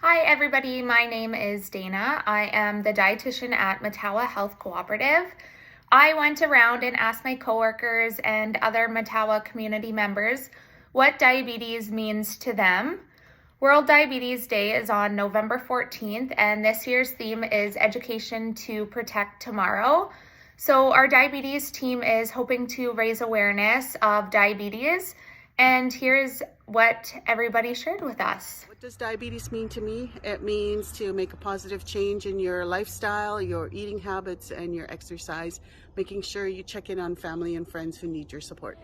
Hi everybody, my name is Dana. I am the dietitian at Matawa Health Cooperative. I went around and asked my coworkers and other Matawa community members what diabetes means to them. World Diabetes Day is on November 14th, and this year's theme is Education to Protect Tomorrow. So our diabetes team is hoping to raise awareness of diabetes, and here's what everybody shared with us. What does diabetes mean to me? It means to make a positive change in your lifestyle, your eating habits, and your exercise, making sure you check in on family and friends who need your support.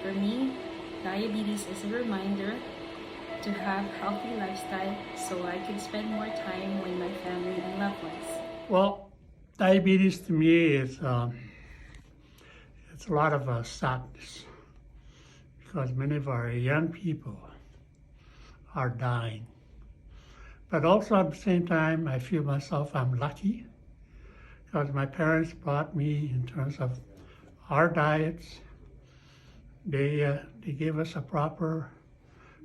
For me, diabetes is a reminder to have healthy lifestyle so I can spend more time with my family and loved ones. Well, diabetes to me is it's a lot of sadness because many of our young people are dying. But also at the same time, I feel myself I'm lucky because my parents brought me in terms of our diets. They gave us a proper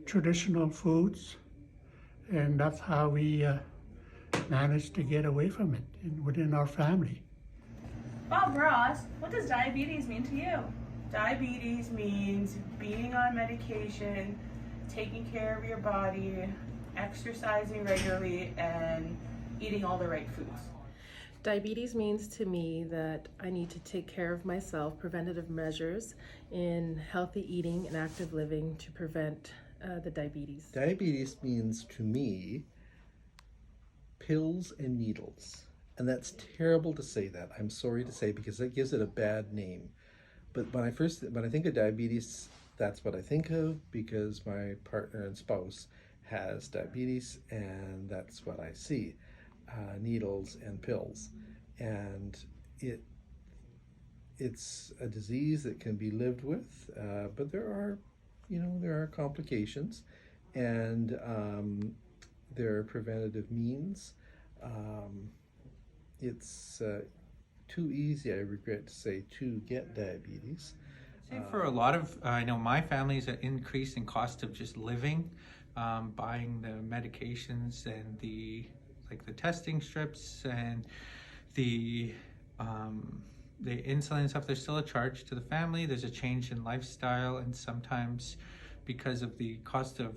traditional foods, and that's how we managed to get away from it within our family. Bob Ross, what does diabetes mean to you? Diabetes means being on medication, taking care of your body, exercising regularly, and eating all the right foods. Diabetes means to me that I need to take care of myself, preventative measures in healthy eating and active living to prevent the diabetes. Diabetes means to me pills and needles. And that's terrible to say that. I'm sorry to say because that gives it a bad name. But when I think of diabetes, that's what I think of because my partner and spouse has diabetes, and that's what I see, needles and pills. And it's a disease that can be lived with, but there are complications, and there are preventative means. It's too easy, I regret to say, to get diabetes. For a lot of, I know my family's an increase in cost of just living, buying the medications and the testing strips and the insulin and stuff. There's still a charge to the family. There's a change in lifestyle, and sometimes because of the cost of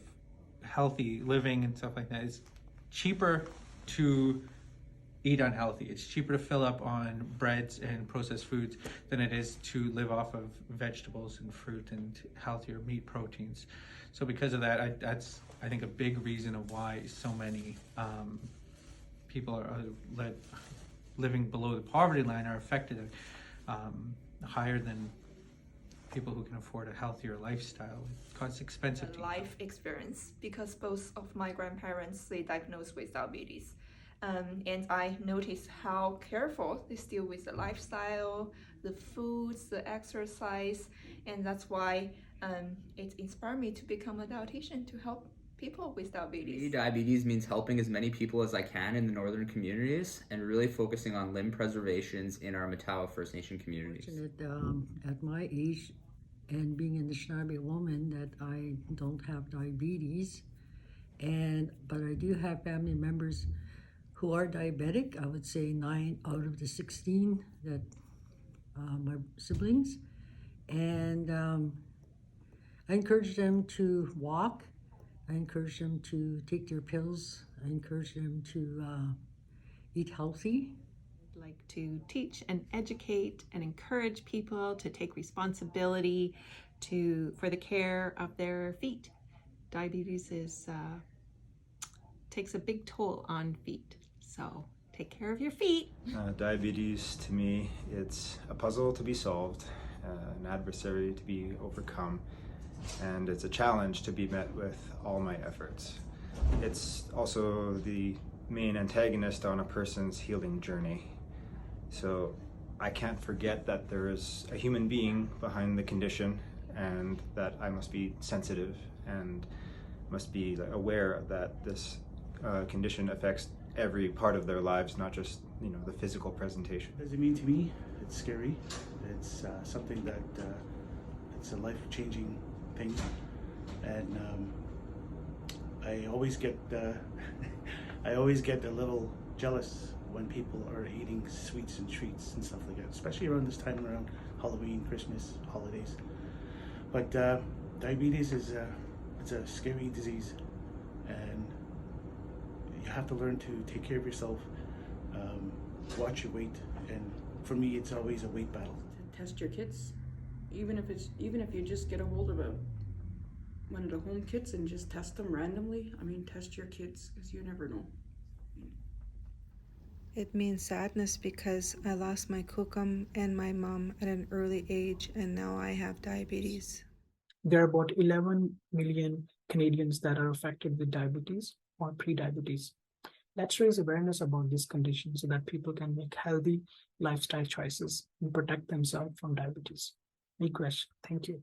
healthy living and stuff like that, it's cheaper to eat unhealthy. It's cheaper to fill up on breads and processed foods than it is to live off of vegetables and fruit and healthier meat proteins. So because of that, that's I think a big reason of why so many people are living below the poverty line are affected higher than people who can afford a healthier lifestyle. It's expensive to life experience because both of my grandparents they diagnosed with diabetes. And I noticed how careful they deal with the lifestyle, the foods, the exercise, and that's why it inspired me to become a dietitian to help people with diabetes. Diabetes means helping as many people as I can in the northern communities and really focusing on limb preservations in our Matawa First Nation communities. Fortunate at my age and being an Anishinaabe woman that I don't have diabetes, but I do have family members who are diabetic. I would say 9 out of the 16 that my siblings, and I encourage them to walk. I encourage them to take their pills. I encourage them to eat healthy. I'd like to teach and educate and encourage people to take responsibility for the care of their feet. Diabetes takes a big toll on feet. So take care of your feet. Diabetes, to me, it's a puzzle to be solved, an adversary to be overcome, and it's a challenge to be met with all my efforts. It's also the main antagonist on a person's healing journey. So I can't forget that there is a human being behind the condition and that I must be sensitive and must be aware that this condition affects every part of their lives, not just the physical presentation. What does it mean to me? It's scary. It's something that it's a life-changing thing, and I always get I always get a little jealous when people are eating sweets and treats and stuff like that, especially around this time around Halloween, Christmas, holidays. But diabetes is it's a scary disease, and you have to learn to take care of yourself, watch your weight, and for me, it's always a weight battle. Test your kits, even if you just get a hold of one of the home kits and just test them randomly. I mean, test your kids, because you never know. It means sadness because I lost my kookam and my mom at an early age, and now I have diabetes. There are about 11 million Canadians that are affected with diabetes or pre-diabetes. Let's raise awareness about this condition so that people can make healthy lifestyle choices and protect themselves from diabetes. Thank you.